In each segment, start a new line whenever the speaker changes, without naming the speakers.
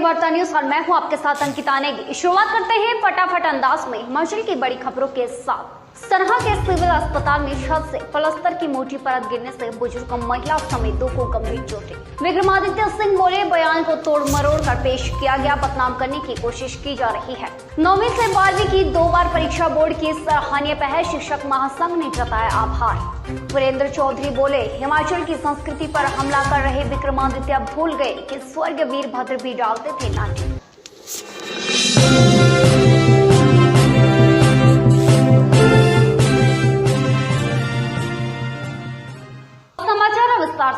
वार्ता न्यूज और मैं हूं आपके साथ अंकिता नेगी। शुरुआत करते हैं फटाफट अंदाज में हिमाचल की बड़ी खबरों के साथ। सनहा के सिविल अस्पताल में छत से प्लास्टर की मोटी परत गिरने से बुजुर्ग महिला समेत 2 को गंभीर चोटें। विक्रमादित्य सिंह बोले, बयान को तोड़ मरोड़ कर पेश किया गया, बदनाम करने की कोशिश की जा रही है। 9वीं से 12वीं की 2 बार परीक्षा बोर्ड की सराहनीय पहल, शिक्षक महासंघ ने जताया आभार। वीरेंद्र चौधरी बोले, हिमाचल की संस्कृति पर हमला कर रहे विक्रमादित्य भूल गए कि स्वर्गीय वीरभद्र भी डालते थे नाटी।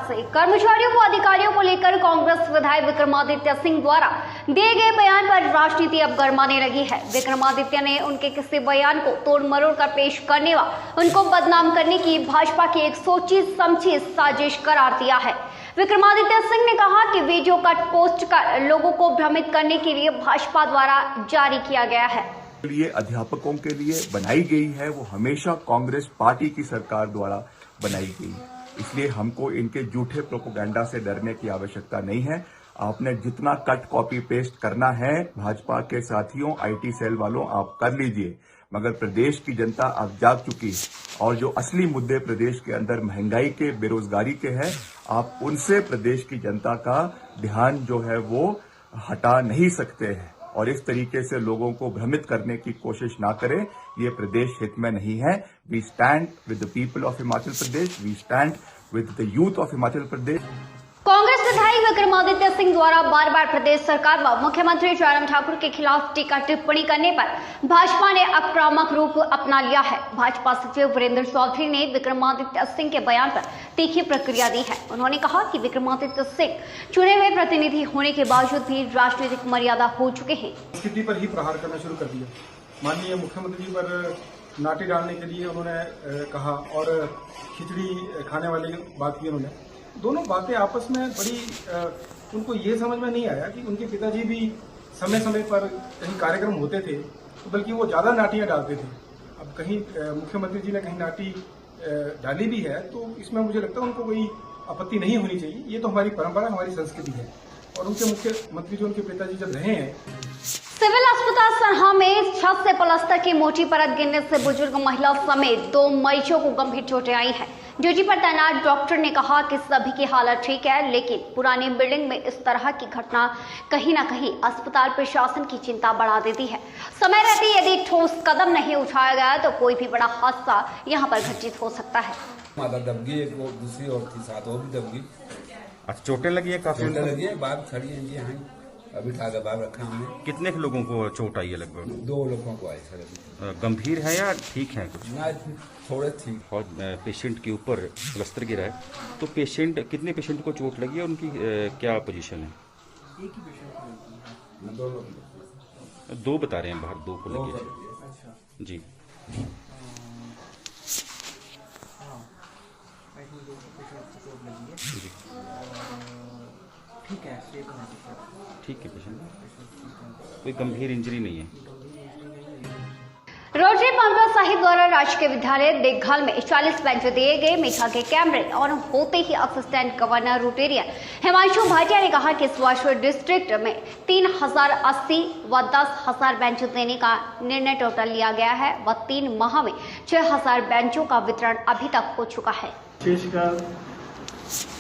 से कर्मचारियों व अधिकारियों को लेकर कांग्रेस विधायक विक्रमादित्य सिंह द्वारा दिए गए बयान पर राजनीति अब गरमाने लगी है। विक्रमादित्य ने उनके किसी बयान को तोड़ मरोड़ कर पेश करने व उनको बदनाम करने की भाजपा की एक सोची समझी साजिश करार दिया है। विक्रमादित्य सिंह ने कहा कि वीडियो कट पोस्ट कर लोगों को भ्रमित करने के लिए भाजपा द्वारा जारी किया गया है।
लिए अध्यापकों के लिए बनाई गई है, वो हमेशा कांग्रेस पार्टी की सरकार द्वारा बनाई गई है। इसलिए हमको इनके झूठे प्रोपेगेंडा से डरने की आवश्यकता नहीं है। आपने जितना कट कॉपी पेस्ट करना है भाजपा के साथियों, आईटी सेल वालों, आप कर लीजिए, मगर प्रदेश की जनता अब जाग चुकी है और जो असली मुद्दे प्रदेश के अंदर महंगाई के, बेरोजगारी के हैं, आप उनसे प्रदेश की जनता का ध्यान जो है वो हटा नहीं सकते हैं। और इस तरीके से लोगों को भ्रमित करने की कोशिश ना करें, ये प्रदेश हित में नहीं है। We stand with the people of Himachal Pradesh, we stand with the youth of Himachal Pradesh.
Congress विधायक विक्रमादित्य सिंह द्वारा बार बार प्रदेश सरकार व मुख्यमंत्री जयराम ठाकुर के खिलाफ टीका टिप्पणी करने पर भाजपा ने आक्रामक रूप अपना लिया है। भाजपा सचिव वीरेंद्र चौधरी ने विक्रमादित्य सिंह के बयान पर तीखी प्रतिक्रिया दी है। उन्होंने कहा कि विक्रमादित्य सिंह चुने हुए प्रतिनिधि होने के बावजूद भी राजनीतिक मर्यादा हो चुके हैं।
स्थिति पर ही प्रहार करना शुरू कर दिया। माननीय मुख्यमंत्री जी पर नाटी डालने के लिए उन्होंने कहा और खिचड़ी खाने वाली बात की उन्होंने। दोनों बातें आपस में बड़ी उनको ये समझ में नहीं आया कि उनके पिताजी भी समय समय पर कहीं कार्यक्रम होते थे, तो बल्कि वो ज्यादा नाटियां डालते थे। अब कहीं मुख्यमंत्री जी ने कहीं नाटी डाली भी है, तो इसमें मुझे लगता है उनको कोई आपत्ति नहीं होनी चाहिए। ये तो हमारी परंपरा, हमारी संस्कृति है। और उनके मुख्यमंत्री जो उनके पिताजी जब रहे हैं।
सिविल अस्पताल सनहा में छत से प्लास्टर की मोटी परत गिरने से बुजुर्ग महिला समेत 2 मरीजों को गंभीर चोटें आई हैं। ड्यूटी पर तैनात डॉक्टर ने कहा कि सभी की हालत ठीक है, लेकिन पुरानी बिल्डिंग में इस तरह की घटना कहीं न कहीं अस्पताल प्रशासन की चिंता बढ़ा देती है। समय रहते यदि ठोस कदम नहीं उठाया गया तो कोई भी बड़ा हादसा यहाँ पर घटित हो सकता है।
माता दबगी, एक वो दूसरी और थी साथ, वो भी दबगी।
अच्छा, चोटें लगी है? काफी
चोटें लगी है, बाग खड़ी है जी यहाँ, अभी ठाकर बाग रखा हमने।
कितने लोगों को चोट आई है? लगभग
2 लोगों को आई सर। अभी
गंभीर है या ठीक है? कुछ
ना, थोड़े ठीक।
और पेशेंट के ऊपर प्लास्टर गिरा है, तो कितने पेशेंट को चोट लगी है? उनकी क्या पोजीशन है?
एक ही पेशेंट को
2 लोग।
2 बता रहे हैं, बाहर 2 को लगी है।
अच्छा
जी,
ठीक है,
ठीक है। पेशेंट कोई गंभीर इंजरी नहीं है।
रोटरी पांवटा साहिब द्वारा राजकीय विद्यालय देखभाल में 40 बेंच दिए गए। मीठा के कैमरे ऑन होते ही assistant governor rotarian Himanshu Bhatia ने कहा कि इस वर्ष डिस्ट्रिक्ट में 3080 व 10,000 बेंच देने का निर्णय टोटल लिया गया है व 3 माह में 6000 बेंचों का वितरण अभी तक हो चुका है।
विशेषकर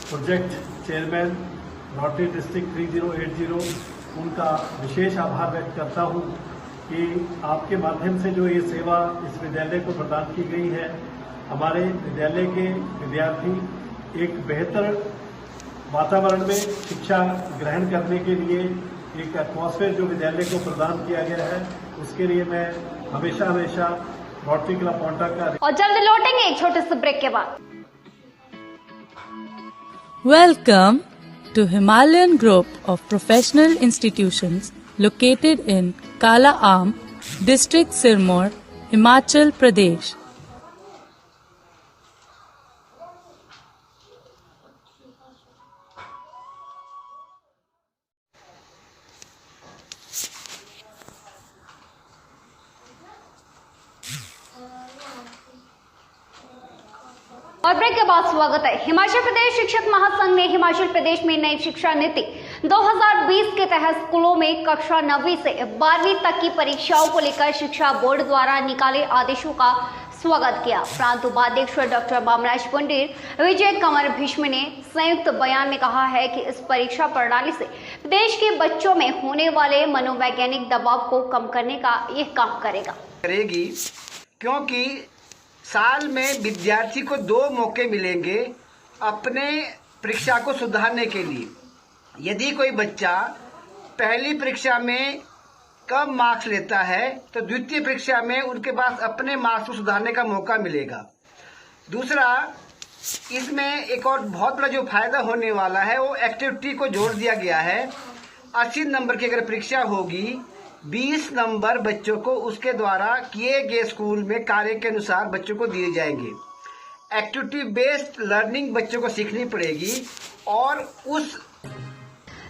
प्रोजेक्ट चेयरमैन रोटरी डिस्ट्रिक्ट 3080 उनका विशेष आभार व्यक्त करता हूं कि आपके माध्यम से जो ये सेवा इस विद्यालय को प्रदान की गई है, हमारे विद्यालय के विद्यार्थी एक बेहतर वातावरण में शिक्षा ग्रहण करने के लिए एक एटमॉस्फेयर जो विद्यालय को प्रदान किया गया है, उसके लिए मैं हमेशा रोटरी क्लब पांवटा का।
और जल्द लौटेंगे एक छोटे से ब्रेक के बाद।
Welcome to Himalayan Group of Professional Institutions located in Kala Aam, District Sirmaur, Himachal Pradesh.
और ब्रेक के बाद स्वागत है। हिमाचल प्रदेश शिक्षक महासंघ ने हिमाचल प्रदेश में नई शिक्षा नीति 2020 के तहत स्कूलों में कक्षा 9वीं से 12वीं तक की परीक्षाओं को लेकर शिक्षा बोर्ड द्वारा निकाले आदेशों का स्वागत किया। प्रांत उपाध्यक्ष डॉक्टर बामराज पंडित विजय कंवर भीष्म ने संयुक्त बयान में कहा है कि इस परीक्षा प्रणाली से देश के बच्चों में होने वाले मनोवैज्ञानिक दबाव को कम करने का यह काम करेगी,
क्योंकि साल में विद्यार्थी को 2 मौके मिलेंगे अपने परीक्षा को सुधारने के लिए। यदि कोई बच्चा पहली परीक्षा में कम मार्क्स लेता है तो द्वितीय परीक्षा में उनके पास अपने मार्क्स को सुधारने का मौका मिलेगा। दूसरा, इसमें एक और बहुत बड़ा जो फायदा होने वाला है वो एक्टिविटी को जोड़ दिया गया है। 80 नंबर की अगर परीक्षा होगी, 20 नंबर बच्चों को उसके द्वारा किए गए स्कूल में कार्य के अनुसार बच्चों को दिए जाएंगे। एक्टिविटी बेस्ड लर्निंग बच्चों को सीखनी पड़ेगी। और उस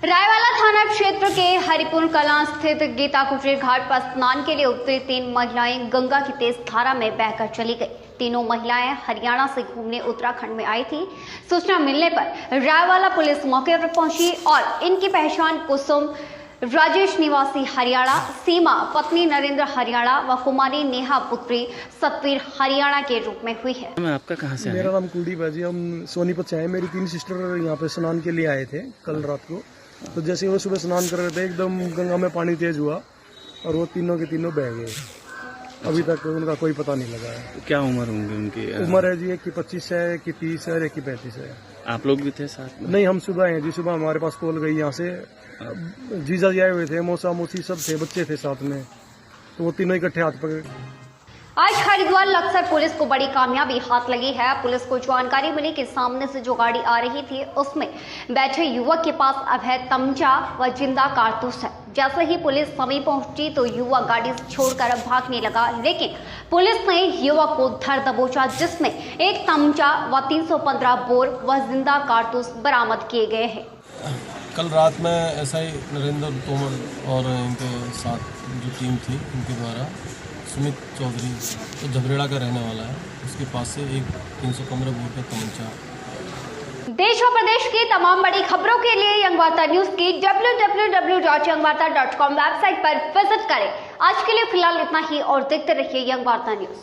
रायवाला थाना क्षेत्र के हरिपुर कलां स्थित गीता कुटीर घाट पर स्नान के लिए उतरी 3 महिलाएं गंगा की तेज धारा में बहकर चली गई। तीनों महिलाएं हरियाणा से घूमने उत्तराखंड में आई थी। सूचना मिलने पर रायवाला पुलिस मौके पर पहुंची और इनकी पहचान कुसुम राजेश निवासी हरियाणा, सीमा पत्नी नरेंद्र हरियाणा व कुमारी नेहा पुत्री सतवीर हरियाणा के रूप में हुई है।
मैं आपका कहाँ से?
मेरा नाम कुलदीप है जी। हम सोनीपत से आए। मेरी 3 सिस्टर यहाँ पे स्नान के लिए आए थे कल रात को। तो जैसे वो सुबह स्नान कर रहे थे, एकदम गंगा में पानी तेज हुआ और वो तीनों के तीनों बह गए। अभी तक उनका कोई पता नहीं लगा है।
तो क्या उम्र होंगी उनकी?
उम्र है जी, एक की 25 है, एक की 30 है और एक की 35 है।
आप लोग भी थे साथ में?
नहीं, हम सुबह आए जी। सुबह हमारे पास कॉल गई यहाँ से। जीजा जी आए हुए थे, मौसा मौसी सब थे, बच्चे थे साथ में। तो वो तीनों इकट्ठे हाथ पकड़े।
आज हरिद्वार लक्सर पुलिस को बड़ी कामयाबी हाथ लगी है। पुलिस को जानकारी मिली कि सामने से जो गाड़ी आ रही थी उसमें बैठे युवक के पास अवैध तमंचा व जिंदा कारतूस है। जैसे ही पुलिस समीप पहुंची तो युवक गाड़ी छोड़कर भागने लगा, लेकिन पुलिस ने युवक को धर दबोचा, जिसमें एक तमंचा व 315 बोर व जिंदा कारतूस बरामद किए गए हैं।
कल रात में ऐसा ही नरेंद्र तोमर और इनके साथ जो टीम थी उनके द्वारा सुमित चौधरी तो झबरेड़ा का रहने वाला है, उसके पास से एक 315 बोर का तमंचा।
देश और प्रदेश की तमाम बड़ी खबरों के लिए यंग वार्ता न्यूज की www.yangwarta.com वेबसाइट पर विजिट करें। आज के लिए फिलहाल इतना ही और देखते रहिए यंग वार्ता न्यूज।